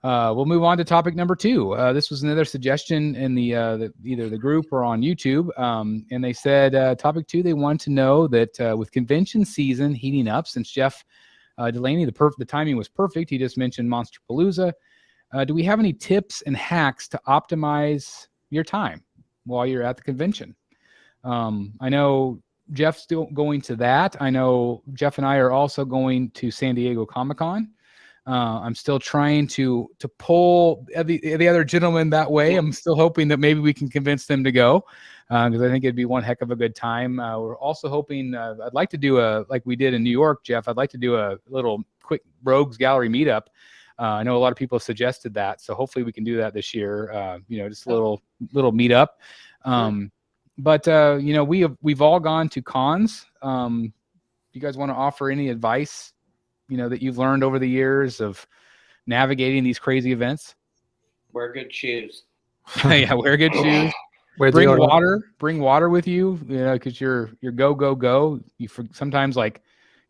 We'll move on to topic number 2. This was another suggestion in either the group or on YouTube. And they said topic 2, they want to know that with convention season heating up, since Jeff Delaney, the timing was perfect. He just mentioned Monsterpalooza. Do we have any tips and hacks to optimize your time while you're at the convention? I know Jeff's still going to that. I know Jeff and I are also going to San Diego Comic-Con. I'm still trying to pull the other gentlemen that way. I'm still hoping that maybe we can convince them to go, because I think it'd be one heck of a good time. We're also hoping, I'd like to do like we did in New York, Jeff. I'd like to do a little quick Rogues Gallery meetup. I know a lot of people have suggested that, so hopefully we can do that this year. Just a little meetup. But we've all gone to cons. You guys want to offer any advice that you've learned over the years of navigating these crazy events? Wear good shoes. Yeah, wear good shoes. Bring water with you, because you're go. Sometimes, like,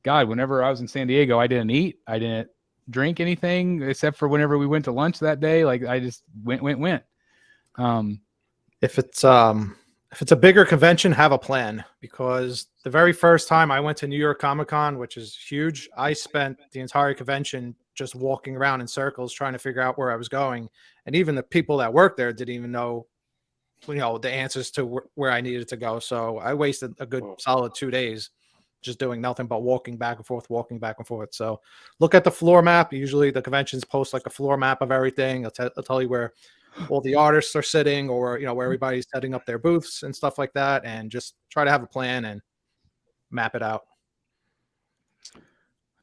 God, whenever I was in San Diego, I didn't eat. I didn't drink anything except for whenever we went to lunch that day. Like, I just went. If it's a bigger convention, have a plan, because the very first time I went to New York Comic-Con, which is huge, I spent the entire convention just walking around in circles trying to figure out where I was going. And even the people that worked there didn't even know, the answers to where I needed to go. So I wasted a good solid 2 days just doing nothing but walking back and forth. So look at the floor map. Usually the conventions post like a floor map of everything. It'll tell you where all the artists are sitting, or where everybody's setting up their booths and stuff like that, and just try to have a plan and map it out. I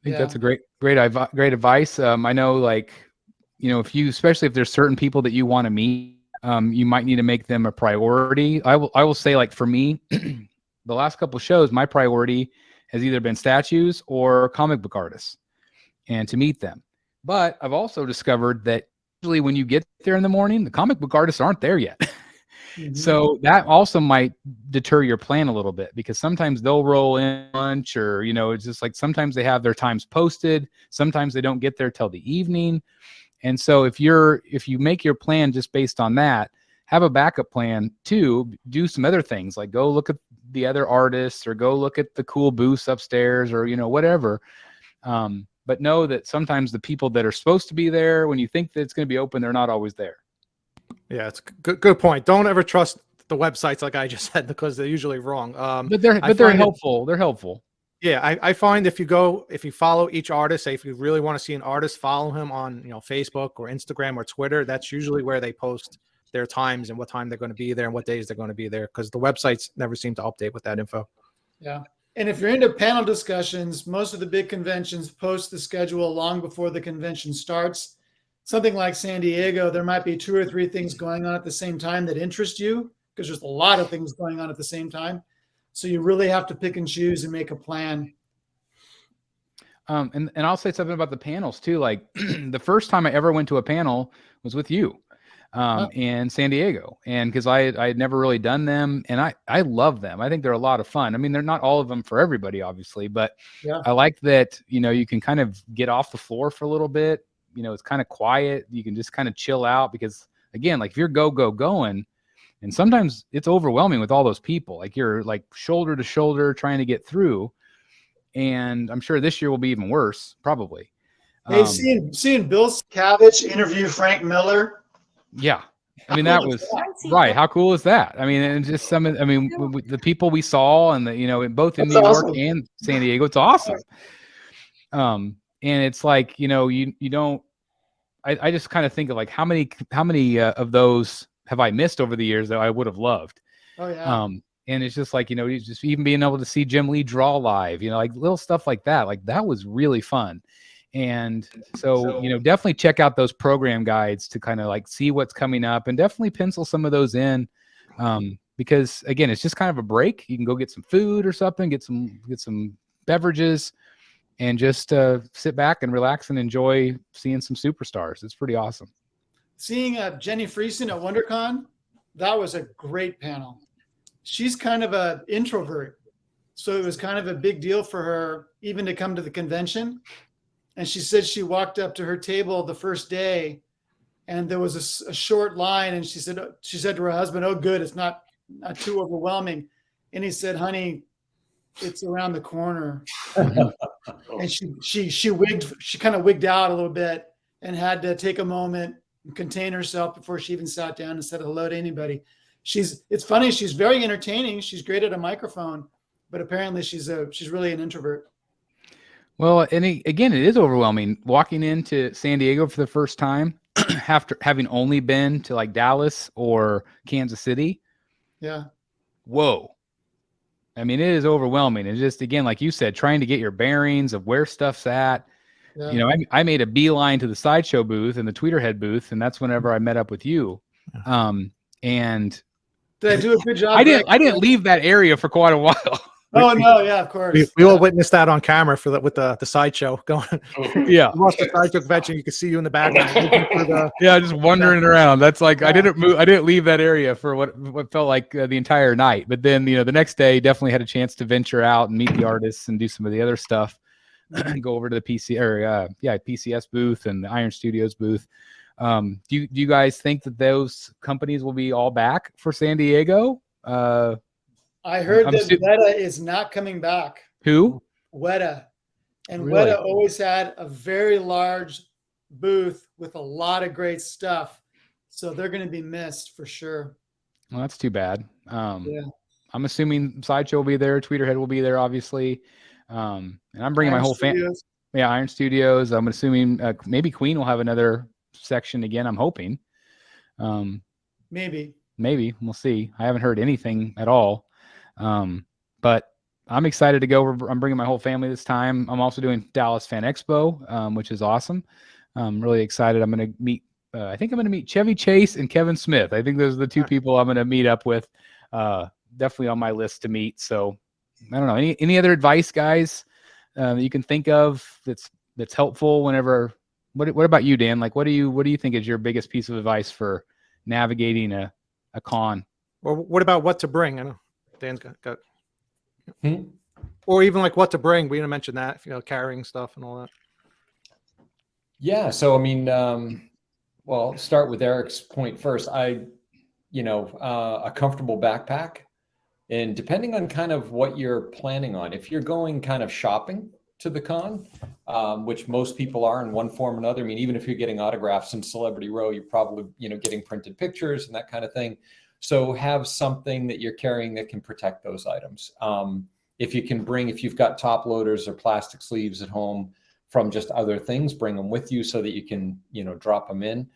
think that's a great advice. I know, especially if there's certain people that you want to meet, you might need to make them a priority. I will say, like, for me, the last couple of shows, my priority has either been statues or comic book artists, and to meet them. But I've also discovered that usually when you get there in the morning, the comic book artists aren't there yet. Mm-hmm. So that also might deter your plan a little bit, because sometimes they'll roll in lunch, or, it's just like sometimes they have their times posted. Sometimes they don't get there till the evening. And so if you make your plan just based on that, have a backup plan to do some other things, like go look at the other artists, or go look at the cool booths upstairs, or, whatever. But know that sometimes the people that are supposed to be there when you think that it's going to be open, they're not always there. Yeah, it's a good point. Don't ever trust the websites, like I just said, because they're usually wrong. But they're helpful. They're helpful. Yeah, I find if you follow each artist, say if you really want to see an artist, follow him on Facebook or Instagram or Twitter. That's usually where they post their times and what time they're going to be there and what days they're going to be there, because the websites never seem to update with that info. Yeah. And if you're into panel discussions, most of the big conventions post the schedule long before the convention starts. Something like San Diego, there might be 2 or 3 things going on at the same time that interest you, because there's a lot of things going on at the same time. So you really have to pick and choose and make a plan. And I'll say something about the panels too. Like the first time I ever went to a panel was with you. In San Diego, and because I had never really done them, and I love them. I think they're a lot of fun. I mean, they're not all of them for everybody, obviously, but I like that, you can kind of get off the floor for a little bit. It's kind of quiet. You can just kind of chill out, because again, like if you're going, and sometimes it's overwhelming with all those people, like you're like shoulder to shoulder trying to get through. And I'm sure this year will be even worse, probably. Hey, seeing Bill Sienkiewicz interview Frank Miller. Yeah. I mean, that was right. How cool is that? I mean, and just the people we saw, and both in New York and San Diego, it's awesome. And it's like, you don't, I just kind of think of like how many of those have I missed over the years that I would have loved. Oh yeah. And it's just like, just even being able to see Jim Lee draw live, like little stuff like that was really fun. And so, definitely check out those program guides to kind of like see what's coming up, and definitely pencil some of those in. Because again, it's just kind of a break. You can go get some food or something, get some beverages, and just sit back and relax and enjoy seeing some superstars. It's pretty awesome. Seeing Jenny Friesen at WonderCon, that was a great panel. She's kind of an introvert, so it was kind of a big deal for her even to come to the convention. And she said she walked up to her table the first day and there was a short line, and she said to her husband, "Oh, good, it's not too overwhelming." And he said, "Honey, it's around the corner." And she kind of wigged out a little bit and had to take a moment and contain herself before she even sat down and said hello to anybody. It's funny, she's very entertaining. She's great at a microphone, but apparently she's really an introvert. Well, and again, it is overwhelming walking into San Diego for the first time after having only been to like Dallas or Kansas City. Yeah. Whoa. I mean, it is overwhelming. And just, again, like you said, trying to get your bearings of where stuff's at. Yeah. You know, I made a beeline to the Sideshow booth and the Tweeterhead booth, and that's whenever I met up with you. And did I do a good job? I didn't leave that area for quite a while. Oh no, yeah, of course. We all witnessed that on camera with the Sideshow going. Yeah, You watched the Sideshow convention, you could see you in the background. yeah, just wandering around. That's like, I didn't leave that area for what felt like the entire night. But then, the next day, definitely had a chance to venture out and meet the artists and do some of the other stuff. Go over to the PCS booth and the Iron Studios booth. Do you guys think that those companies will be all back for San Diego? I heard that Weta is not coming back. Who? Weta. And Really? Weta always had a very large booth with a lot of great stuff. So they're going to be missed for sure. Well, that's too bad. Yeah. I'm assuming Sideshow will be there. Tweeterhead will be there, obviously. And I'm bringing my whole family. Yeah, Iron Studios. I'm assuming maybe Queen will have another section again. I'm hoping. Maybe we'll see. I haven't heard anything at all. But I'm excited to go. I'm bringing my whole family this time. I'm also doing Dallas Fan Expo, which is awesome. I'm really excited. I'm going to meet. I think I'm going to meet Chevy Chase and Kevin Smith. I think those are the two people I'm going to meet up with. Definitely on my list to meet. So I don't know. Any other advice, guys, that you can think of that's helpful whenever? What about you, Dan? Like, what do you think is your biggest piece of advice for navigating a con? Or what about what to bring? I know Dan's got or even like what to bring. We didn't mention that, carrying stuff and all that. Yeah. So, I mean, well, start with Eric's point first. A comfortable backpack, and depending on kind of what you're planning on, if you're going kind of shopping to the con, which most people are in one form or another. I mean, even if you're getting autographs in Celebrity Row, you're probably, getting printed pictures and that kind of thing. So have something that you're carrying that can protect those items. If you've got top loaders or plastic sleeves at home from just other things, bring them with you so that you can, drop them in.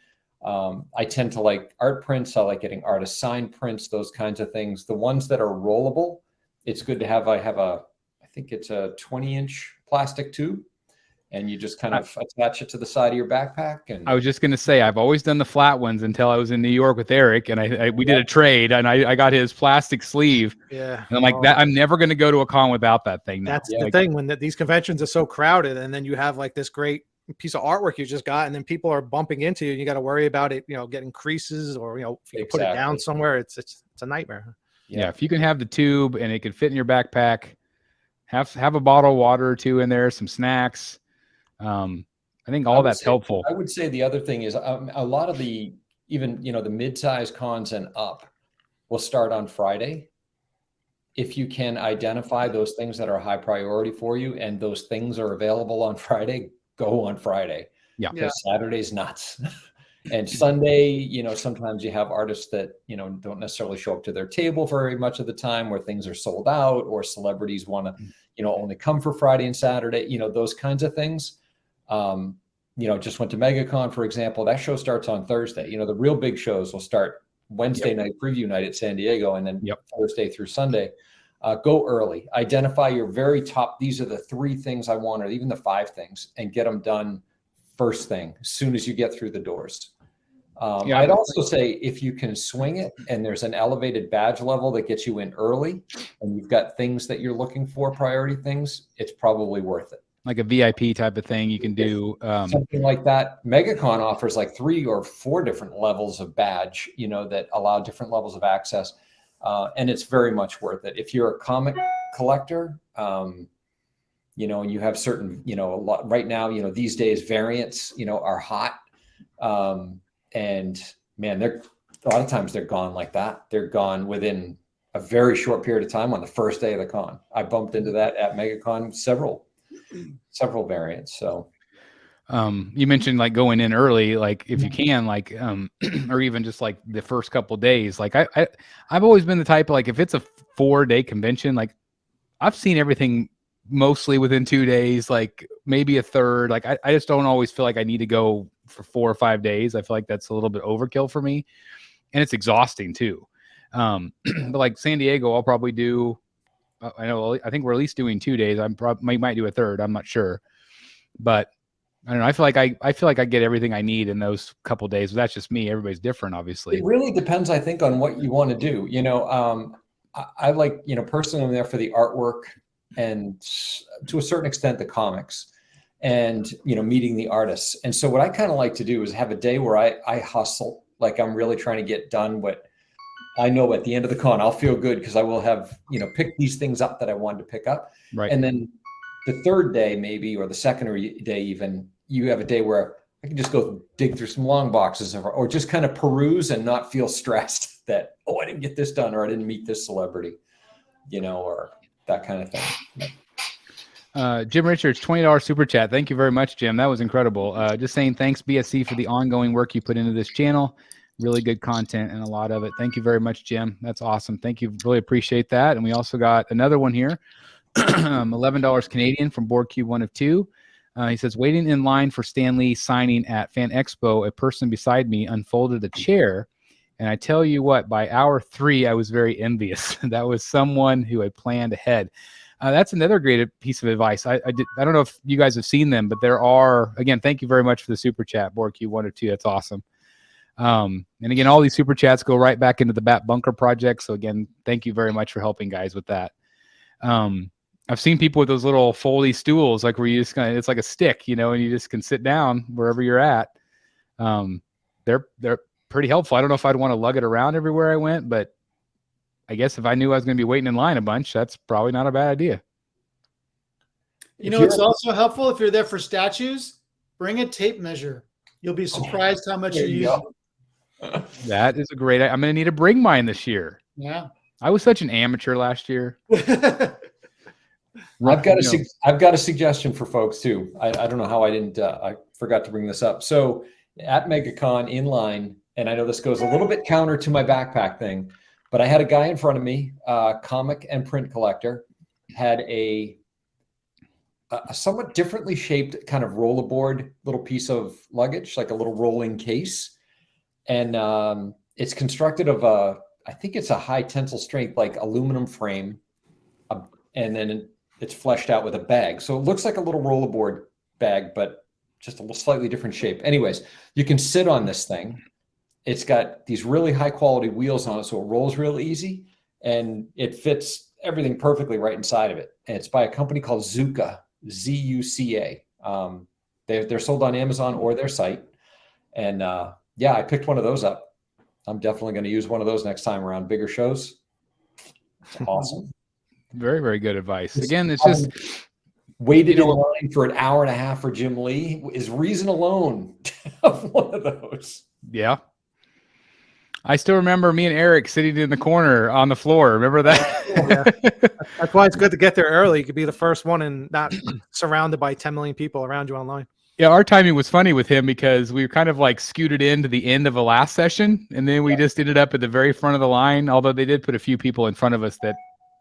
I tend to like art prints. I like getting artist signed prints, those kinds of things. The ones that are rollable, it's good to have. I think it's a 20-inch plastic tube, and you just kind of attach it to the side of your backpack. And I was just going to say, I've always done the flat ones until I was in New York with Eric, and we did a trade, and I got his plastic sleeve. Yeah. And I'm like, that I'm never going to go to a con without that thing now. That's the thing, when these conventions are so crowded, and then you have like this great piece of artwork you just got, and then people are bumping into you, and you got to worry about it, getting creases, or, if you put it down somewhere, it's a nightmare. Yeah. If you can have the tube and it can fit in your backpack, have a bottle of water or two in there, some snacks. I think all that's helpful. I would say the other thing is a lot of the the mid-size cons and up will start on Friday. If you can identify those things that are high priority for you, and those things are available on Friday, go on Friday. Yeah. Because Saturday's nuts. And Sunday, sometimes you have artists that, don't necessarily show up to their table very much of the time, where things are sold out, or celebrities want to, only come for Friday and Saturday, those kinds of things. Just went to Megacon, for example. That show starts on Thursday. The real big shows will start Wednesday night, preview night at San Diego, and then Thursday through Sunday. Go early. Identify your very top. These are the 3 things I want, or even the 5 things, and get them done first thing, as soon as you get through the doors. I'd also say, if you can swing it and there's an elevated badge level that gets you in early, and you've got things that you're looking for, priority things, it's probably worth it. Like a VIP type of thing you can do. Something like that. Megacon offers like 3 or 4 different levels of badge, that allow different levels of access. And it's very much worth it. If you're a comic collector, and you have certain, a lot right now, these days variants, are hot. And man, they're a lot of times they're gone like that. They're gone within a very short period of time on the first day of the con. I bumped into that at Megacon, several variants. So you mentioned like going in early, like if you can, like or even just like the first couple days. Like I've always been the type of, like, if it's a 4-day convention, like I've seen everything mostly within 2 days, like maybe a third. Like I just don't always feel like I need to go for 4 or 5 days. I feel like that's a little bit overkill for me, and it's exhausting too. But like San Diego, I'll probably do. I think we're at least doing 2 days. Might do a third. I'm not sure, but I don't know. I feel like I get everything I need in those couple days. But that's just me. Everybody's different, obviously. it really depends, I think, on what you want to do. I like, personally, I'm there for the artwork and to a certain extent the comics and, meeting the artists. And so what I kind of like to do is have a day where I hustle. Like I'm really trying to get done what I know at the end of the con. I'll feel good because I will have, picked these things up that I wanted to pick up. Right. And then the third day maybe, or the second day even, you have a day where I can just go dig through some long boxes or just kind of peruse and not feel stressed that, I didn't get this done or I didn't meet this celebrity, or that kind of thing. Jim Richards, $20 super chat. Thank you very much, Jim. That was incredible. Just saying thanks, BSC, for the ongoing work you put into this channel. Really good content and a lot of it. Thank you very much, Jim. That's awesome. Thank you. Really appreciate that. And we also got another one here, $11 Canadian from Board Cube 1 of 2. He says, waiting in line for Stan Lee signing at Fan Expo, a person beside me unfolded a chair. And I tell you what, by hour 3, I was very envious. That was someone who had planned ahead. That's another great piece of advice. I don't know if you guys have seen them, but there are, again, thank you very much for the super chat, Board Cube 1 of 2. That's awesome. And again, all these super chats go right back into the Bat Bunker project. So again, thank you very much for helping guys with that. I've seen people with those little foldy stools, like where you just it's like a stick, and you just can sit down wherever you're at. They're pretty helpful. I don't know if I'd want to lug it around everywhere I went, but I guess if I knew I was going to be waiting in line a bunch, that's probably not a bad idea. It's also helpful if you're there for statues, bring a tape measure. You'll be surprised how much you're using. That is a great idea. I'm going to need to bring mine this year. Yeah. I was such an amateur last year. I've got a suggestion for folks too. I don't know how I forgot to bring this up. So at MegaCon in line, and I know this goes a little bit counter to my backpack thing, but I had a guy in front of me, comic and print collector, had a somewhat differently shaped kind of rollerboard little piece of luggage, like a little rolling case. And it's constructed of I think it's a high tensile strength, like aluminum frame. And then it's fleshed out with a bag. So it looks like a little rollerboard bag, but just a little slightly different shape. Anyways, you can sit on this thing. It's got these really high quality wheels on it, so it rolls real easy, and it fits everything perfectly right inside of it. And it's by a company called Zuca, Z-U-C-A. They're sold on Amazon or their site. And I picked one of those up. I'm definitely going to use one of those next time around bigger shows. It's awesome. Very, very good advice. Again, it's just waited in line for an hour and a half for Jim Lee is reason alone of one of those. Yeah. I still remember me and Eric sitting in the corner on the floor. Remember that? Yeah. That's why it's good to get there early. You could be the first one and not surrounded by 10 million people around you online. Yeah, our timing was funny with him because we were kind of like scooted in to the end of the last session, and then we just ended up at the very front of the line, although they did put a few people in front of us that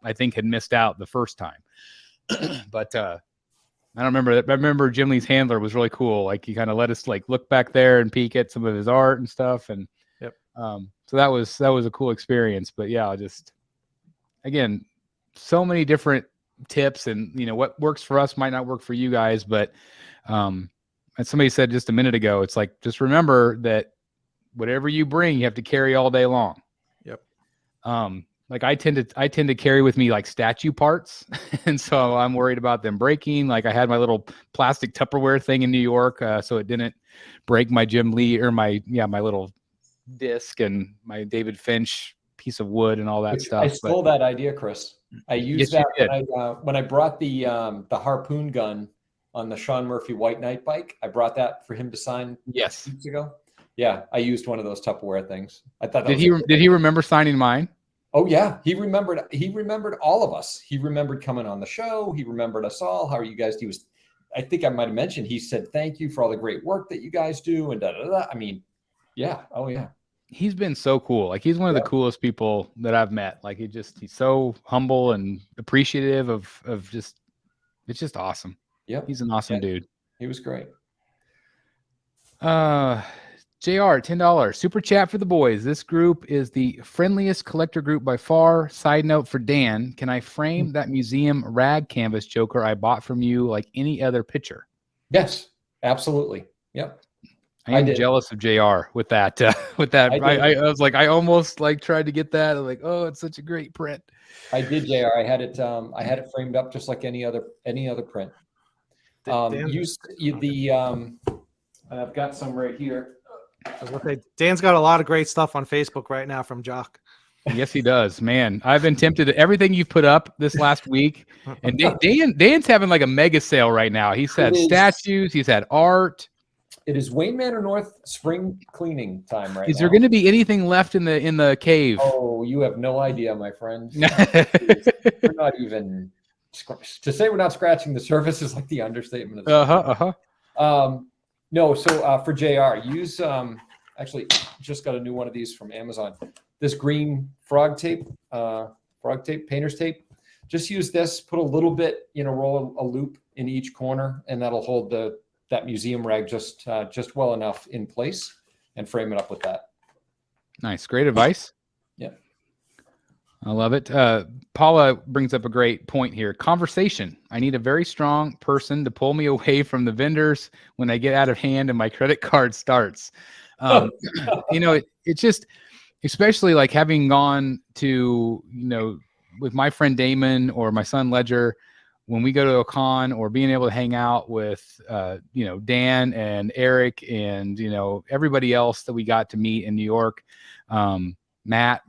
I think had missed out the first time. But I don't remember that. I remember Jim Lee's handler was really cool. Like he kind of let us like look back there and peek at some of his art and stuff. And so that was a cool experience. But yeah, just again, so many different tips, and what works for us might not work for you guys. But as somebody said just a minute ago, it's like just remember that whatever you bring, you have to carry all day long. Yep. Like I tend to carry with me like statue parts. And so I'm worried about them breaking. Like I had my little plastic Tupperware thing in New York. So it didn't break my Jim Lee or my little disc and my David Finch piece of wood and all that stuff. I stole that idea, Chris. I used that when I brought the harpoon gun on the Sean Murphy White Knight bike. I brought that for him to sign weeks ago. Yeah, I used one of those Tupperware things. I thought that Did he remember signing mine? Oh yeah, he remembered all of us. He remembered coming on the show. He remembered us all. How are you guys? I think I might have mentioned, he said, thank you for all the great work that you guys do. And I mean, yeah. Oh yeah. He's been so cool. Like, he's one of the coolest people that I've met. Like, he's so humble and appreciative of just, it's just awesome. Yep. He's an awesome dude. He was great. JR, $10 super chat for the boys. This group is the friendliest collector group by far. Side note for Dan, can I frame that museum rag canvas Joker I bought from you like any other picture? Yes, absolutely. Yep. I am jealous of JR with that. I was like, I almost like tried to get that. I'm like, oh, it's such a great print. I did, JR. I had it framed up just like any other print. I've got some right here. Dan's got a lot of great stuff on Facebook right now from Jock. Yes, he does, man. I've been tempted to everything you've put up this last week, and Dan's having like a mega sale right now. He's had statues, he's had art. It is Wayne Manor North spring cleaning time right now. Is there going to be anything left in the cave? Oh, you have no idea, my friend. We're not even to say we're not scratching the surface is like the understatement of the No, so for JR, use actually just got a new one of these from Amazon. This green frog tape, painter's tape. Just use this, put a little bit, roll a loop in each corner, and that'll hold that museum rag just well enough in place, and frame it up with that. Nice, great advice. Yeah, I love it. Paula brings up a great point here. Conversation. I need a very strong person to pull me away from the vendors when I get out of hand and my credit card starts. It's just, especially like having gone to, with my friend Damon or my son Ledger, when we go to a con, or being able to hang out with, Dan and Eric and, everybody else that we got to meet in New York. Matt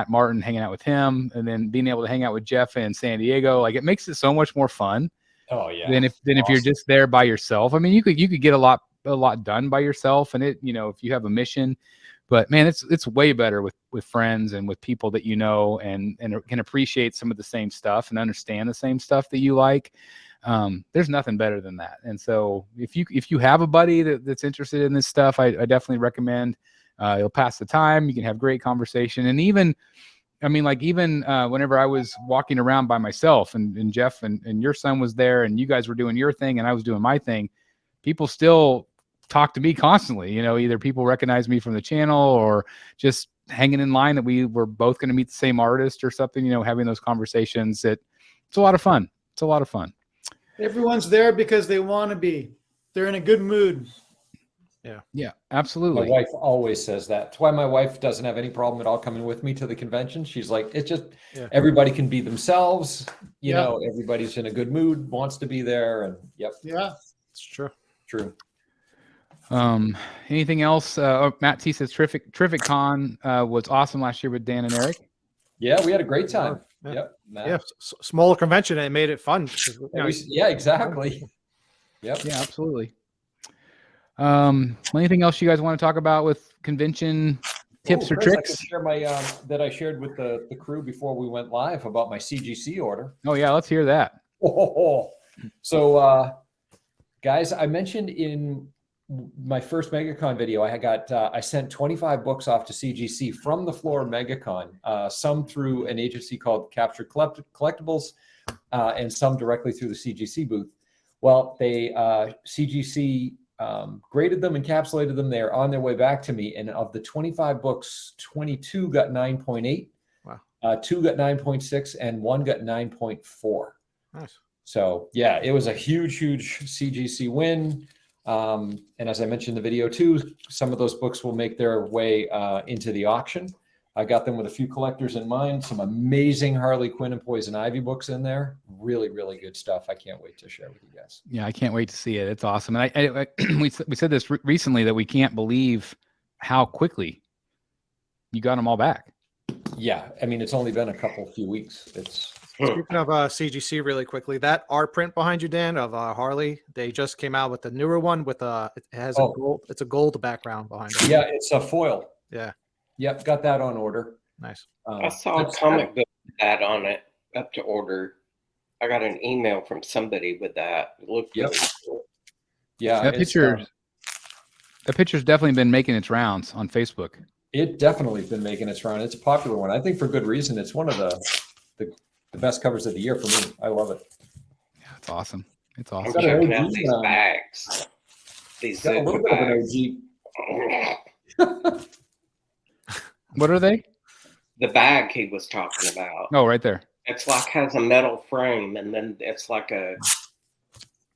Martin, hanging out with him, and then being able to hang out with Jeff in San Diego, like, it makes it so much more fun. Oh yeah. Than if you're just there by yourself. I mean, you could get a lot done by yourself, and if you have a mission, but man, it's way better with friends and with people that and can appreciate some of the same stuff and understand the same stuff that you like. There's nothing better than that. And so if you have a buddy that's interested in this stuff, I definitely recommend. You'll pass the time. You can have great conversation. And even whenever I was walking around by myself and Jeff and your son was there and you guys were doing your thing and I was doing my thing, people still talk to me constantly. Either people recognize me from the channel or just hanging in line that we were both going to meet the same artist or something, having those conversations. It's a lot of fun. It's a lot of fun. Everyone's there because they want to be. They're in a good mood. Yeah, absolutely. My wife always says that. That's why my wife doesn't have any problem at all coming with me to the convention. She's like, it's just everybody can be themselves. Everybody's in a good mood, wants to be there, and yeah, it's true. Anything else? Matt T says terrific con was awesome last year with Dan and Eric. Yeah, we had a great time. Smaller convention, and it made it fun. Exactly. Yeah, absolutely. Anything else you guys want to talk about with convention tips or tricks? I can share my that I shared with the crew before we went live about my CGC order. Oh yeah, let's hear that. So guys, I mentioned in my first Megacon video, I sent 25 books off to CGC from the floor of Megacon, some through an agency called Capture Collectibles, and some directly through the CGC booth. Well, CGC graded them, encapsulated them. They're on their way back to me. And of the 25 books, 22 got 9.8, wow. 2 got 9.6, and 1 got 9.4. Nice. So yeah, it was a huge CGC win. And as I mentioned in the video too, some of those books will make their way into the auction. I got them with a few collectors in mind, some amazing Harley Quinn and Poison Ivy books in there. Really, really good stuff. I can't wait to share with you guys. Yeah, I can't wait to see it. It's awesome. And we said this recently that we can't believe how quickly you got them all back. Yeah, I mean, it's only been a few weeks. It's Speaking of CGC, really quickly, that art print behind you, Dan, of Harley, they just came out with the newer one with it has a gold. It's a gold background behind it. Yeah, it's a foil. Yeah. Yep, got that on order. Nice. I saw a comic book with that on it, up to order. I got an email from somebody with that. It looked really cool. Yeah, That picture's definitely been making its rounds on Facebook. It definitely has been making its round. It's a popular one. I think for good reason. It's one of the best covers of the year for me. I love it. Yeah, it's awesome. It's I'm awesome. checking out these bags. These Got a little bit of an OG. What are they? The bag he was talking about. Oh, right there. It's like has a metal frame, and then it's like a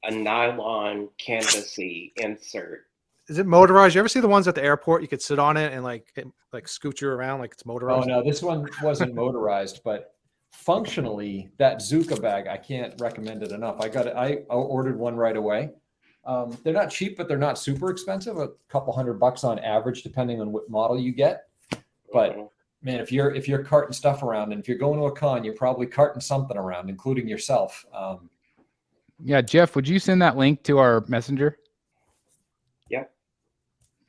nylon canvasy insert. Is it motorized? You ever see the ones at the airport? You could sit on it and like scoot you around like it's Oh motorized. no, this one wasn't motorized, but functionally, that Zuka bag, I can't recommend it enough. I ordered one right away. They're not cheap, but they're not super expensive. A couple $100 on average, depending on what model you get. But man, if you're carting stuff around, and if you're going to a con, you're probably carting something around, including yourself. Yeah, Jeff, would you send that link to our messenger? Yep.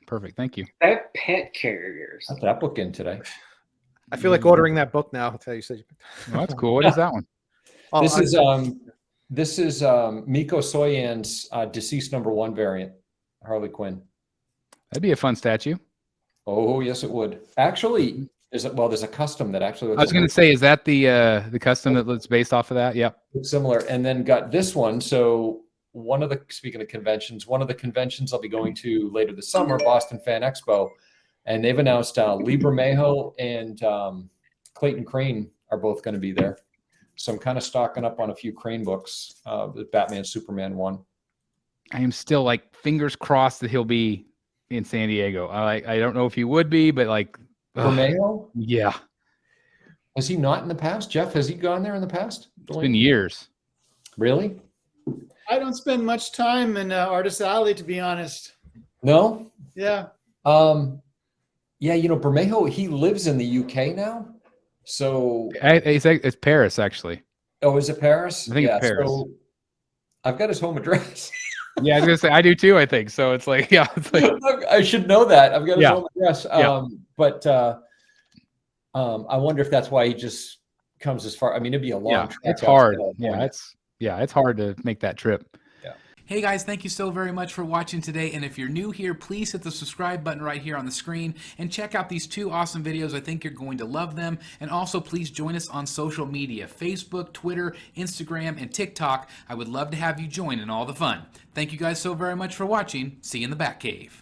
Perfect. Thank you. They have pet carriers. Got that book in today. I feel like ordering that book now. I'll tell you. Oh, that's cool. What is that one? Oh, This is Miko Soyan's deceased #1 variant, Harley Quinn. That'd be a fun statue. Oh yes, it would. Actually, there's a custom that actually. I was going to say, is that the custom that's based off of that? Yep. Similar, and then got this one. So speaking of conventions, one of the conventions I'll be going to later this summer, Boston Fan Expo, and they've announced Lee Bermejo and Clayton Crane are both going to be there. So I'm kind of stocking up on a few Crane books. The Batman Superman one. I am still like fingers crossed that he'll be in San Diego. I don't know if he would be, but like Bermejo? Yeah. Has he not in the past? Jeff, has he gone there in the past? It's been years. Really? I don't spend much time in Artist Alley, to be honest. No? Yeah. Yeah, Bermejo, he lives in the UK now. So it's Paris, actually. Oh, is it Paris? I think it's Paris. So I've got his home address. Yeah, I was gonna say I do too. I think so. It's like I should know that. I've got his home address. Yeah. But I wonder if that's why he just comes as far. I mean, it'd be a long trek. It's hard. It's hard to make that trip. Hey guys, thank you so very much for watching today, and if you're new here, please hit the subscribe button right here on the screen and check out these 2 awesome videos. I think you're going to love them. And also please join us on social media, Facebook, Twitter, Instagram, and TikTok. I would love to have you join in all the fun. Thank you guys so very much for watching. See you in the Batcave.